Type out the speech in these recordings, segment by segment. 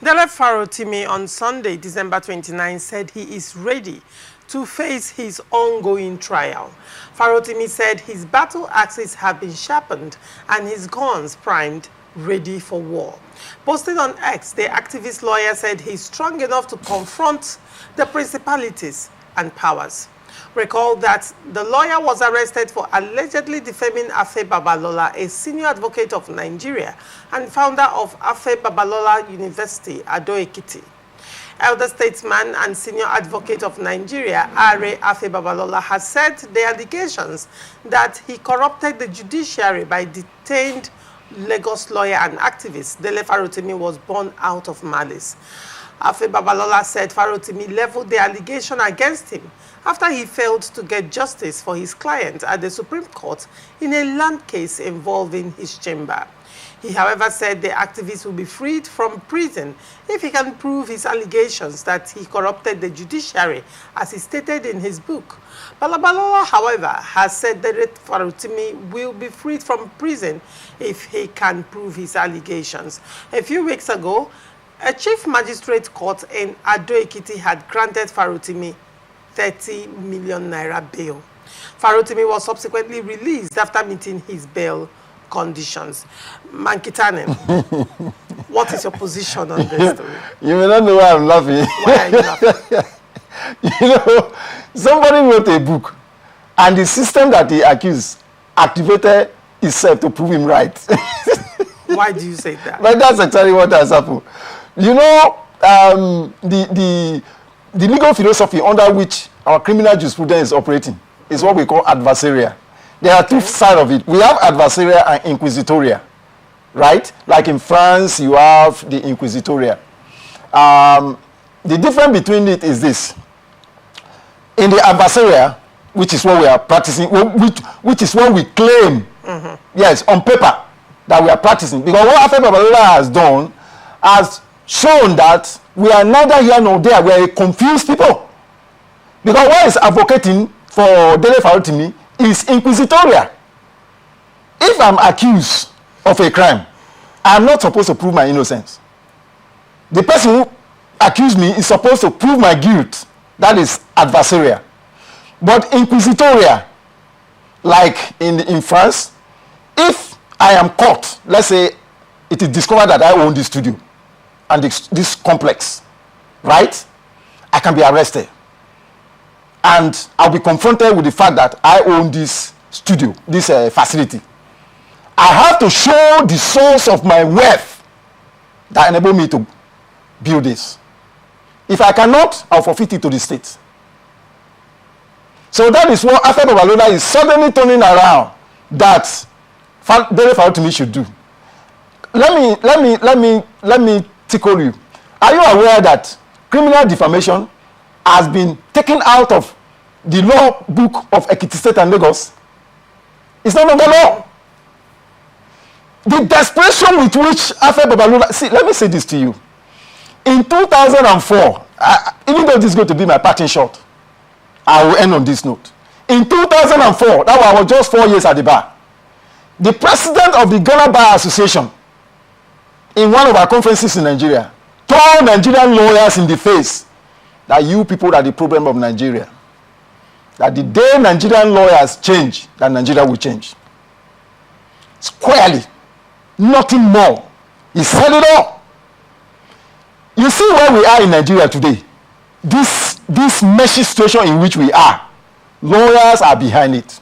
Dele Farotimi on Sunday, December 29, said he is ready to face his ongoing trial. Farotimi said his battle axes have been sharpened and his guns primed, ready for war. Posted on X, the activist lawyer said he's strong enough to confront the principalities and powers. Recall that the lawyer was arrested for allegedly defaming Afe Babalola, a senior advocate of Nigeria and founder of Afe Babalola University, Ado-Ekiti. Elder statesman and senior advocate of Nigeria, Are Afe Babalola, has said the allegations that he corrupted the judiciary by detained Lagos lawyer and activist Dele Farotimi was born out of malice. Afe Babalola said Farotimi leveled the allegation against him after he failed to get justice for his client at the Supreme Court in a land case involving his chamber. He, however, said the activist will be freed from prison if he can prove his allegations that he corrupted the judiciary, as he stated in his book. Babalola, however, has said that Farotimi will be freed from prison if he can prove his allegations. A few weeks ago, a chief magistrate court in Ado-Ekiti had granted Farotimi 30 million naira bail. Farotimi was subsequently released after meeting his bail conditions. Mankitanim, what is your position on this story? You may not know why I'm laughing. Why are you laughing? You know, somebody wrote a book, and the system that he accused activated itself to prove him right. Why do you say that? But that's exactly what has happened. You know, the legal philosophy under which our criminal jurisprudence is operating is what we call adversarial. There are two sides of it. We have adversarial and inquisitorial, right? Like in France, you have the inquisitorial. The difference between it is this. In the adversarial, which is what we are practicing, which is what we claim, yes, on paper, that we are practicing. Because what Afe Babalola has done has shown that we are neither here nor there. We are a confused people. Because what is advocating for Dele Farotimi is inquisitorial. If I'm accused of a crime, I'm not supposed to prove my innocence. The person who accused me is supposed to prove my guilt. That is adversarial. But inquisitorial, like in France, if I am caught, let's say it is discovered that I own this studio and this complex, right? I can be arrested. And I'll be confronted with the fact that I own this studio, this facility. I have to show the source of my wealth that enable me to build this. If I cannot, I'll forfeit it to the state. So that is what Afe Babalola is suddenly turning around that Dele Farotimi should do. Let me tickle you. Are you aware that criminal defamation has been taken out of the law book of Ekiti State and Lagos? It's not under law. The desperation with which Afe Babalola, see, let me say this to you. In 2004, even though this is going to be my parting shot, I will end on this note. In 2004, that was just 4 years at the bar, the president of the Ghana Bar Association, in one of our conferences in Nigeria, told Nigerian lawyers in the face that you people are the problem of Nigeria. That the day Nigerian lawyers change, that Nigeria will change. Squarely. Nothing more. He said it all. You see where we are in Nigeria today. This messy situation in which we are. Lawyers are behind it.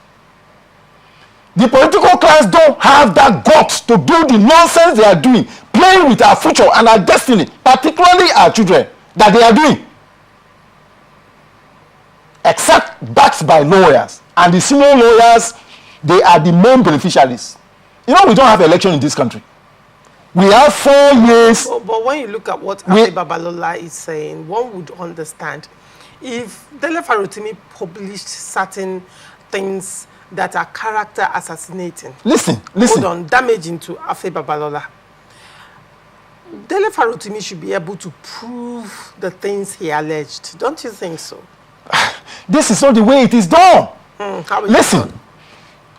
The political class don't have that guts to do the nonsense they are doing, playing with our future and our destiny, particularly our children, that they are doing. Except backed by lawyers. And the senior lawyers, they are the main beneficiaries. You know, we don't have election in this country. We have 4 years. But when you look at what Afe Babalola is saying, one would understand if Dele Farotimi published certain things that are character assassinating. Listen. Hold on, damaging to Afe Babalola. Dele Farotimi should be able to prove the things he alleged. Don't you think so? This is not the way it is done. How is Listen, it done?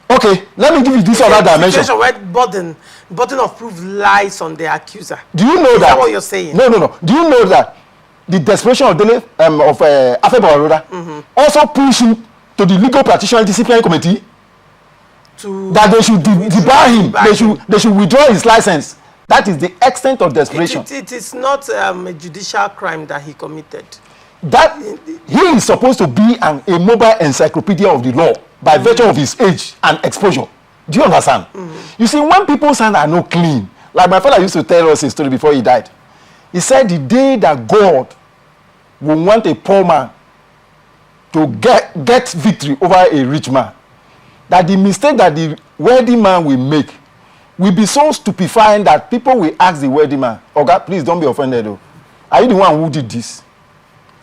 Okay, let me give you this other dimension. Situation where burden of proof lies on the accuser. Do you know Is that? that what you're saying? No. Do you know that the desperation of Dele of Babalola also pushed him to the legal practitioner disciplinary committee that they should debar him. They should withdraw his license. That is the extent of desperation. It is not a judicial crime that he committed. That he is supposed to be a mobile encyclopedia of the law by virtue of his age and exposure. Do you understand? You see, when people's hands are not clean, like my father used to tell us a story before he died. He said the day that God will want a poor man to get victory over a rich man, that the mistake that the wealthy man will make will be so stupefying that people will ask the wealthy man, "Okay, please don't be offended though. Are you the one who did this?"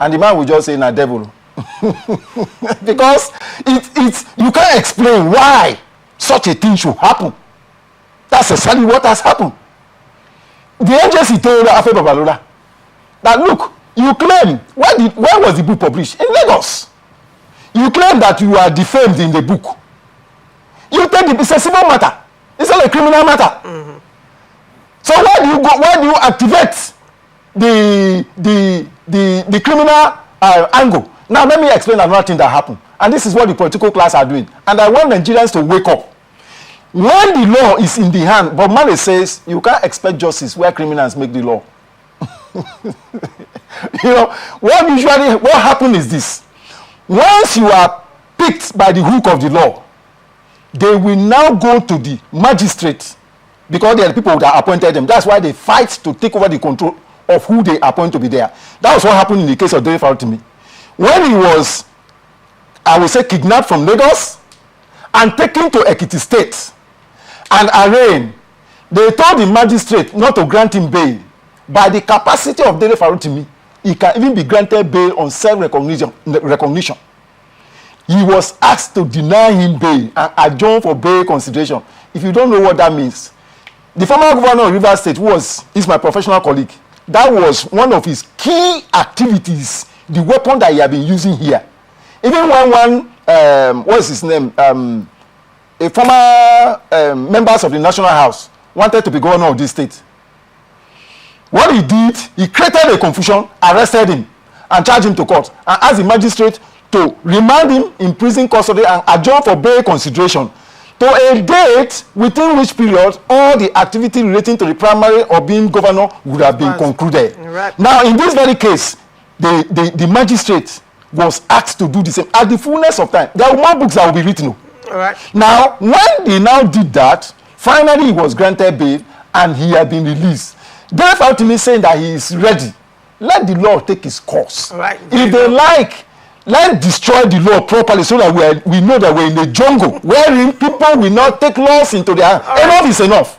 And the man will just say, "Na devil." Because you can't explain why such a thing should happen. That's exactly what has happened. The agency told Babalola that, look, you claim, where was the book published? In Lagos. You claim that you are defamed in the book. You take it's a civil matter. It's not a criminal matter. So why do you activate the criminal angle? Now let me explain another thing that happened. And this is what the political class are doing. And I want Nigerians to wake up. When the law is in the hand, Bob Marley says you can't expect justice where criminals make the law. You know, what happens is this. Once you are picked by the hook of the law, they will now go to the magistrate because they are the people that appointed them. That's why they fight to take over the control of who they appoint to be there. That was what happened in the case of Dele Farotimi. When he was, I will say, kidnapped from Lagos and taken to Ekiti State and arraigned, they told the magistrate not to grant him bail. By the capacity of Dele Farotimi, he can even be granted bail on self-recognition. He was asked to deny him bail and adjourn for bail consideration. If you don't know what that means, the former governor of Rivers State is my professional colleague. That was one of his key activities, the weapon that he had been using here. Even when what is his name? A former members of the National House wanted to be governor of this state. What he did, he created a confusion, arrested him, and charged him to court, and asked the magistrate to remand him in prison custody and adjourn for bail consideration to a date within which period all the activity relating to the primary or being governor would have been concluded. Right. Now, in this very case, the magistrate was asked to do the same. At the fullness of time, there are more books that will be written. All right. Now, when they now did that, finally he was granted bail and he had been released. Dele Farotimi saying that he is ready. Let the law take its course. All right. If they like, let's destroy the law properly so that we know that we're in a jungle wherein people will not take laws into their hands. Enough is enough.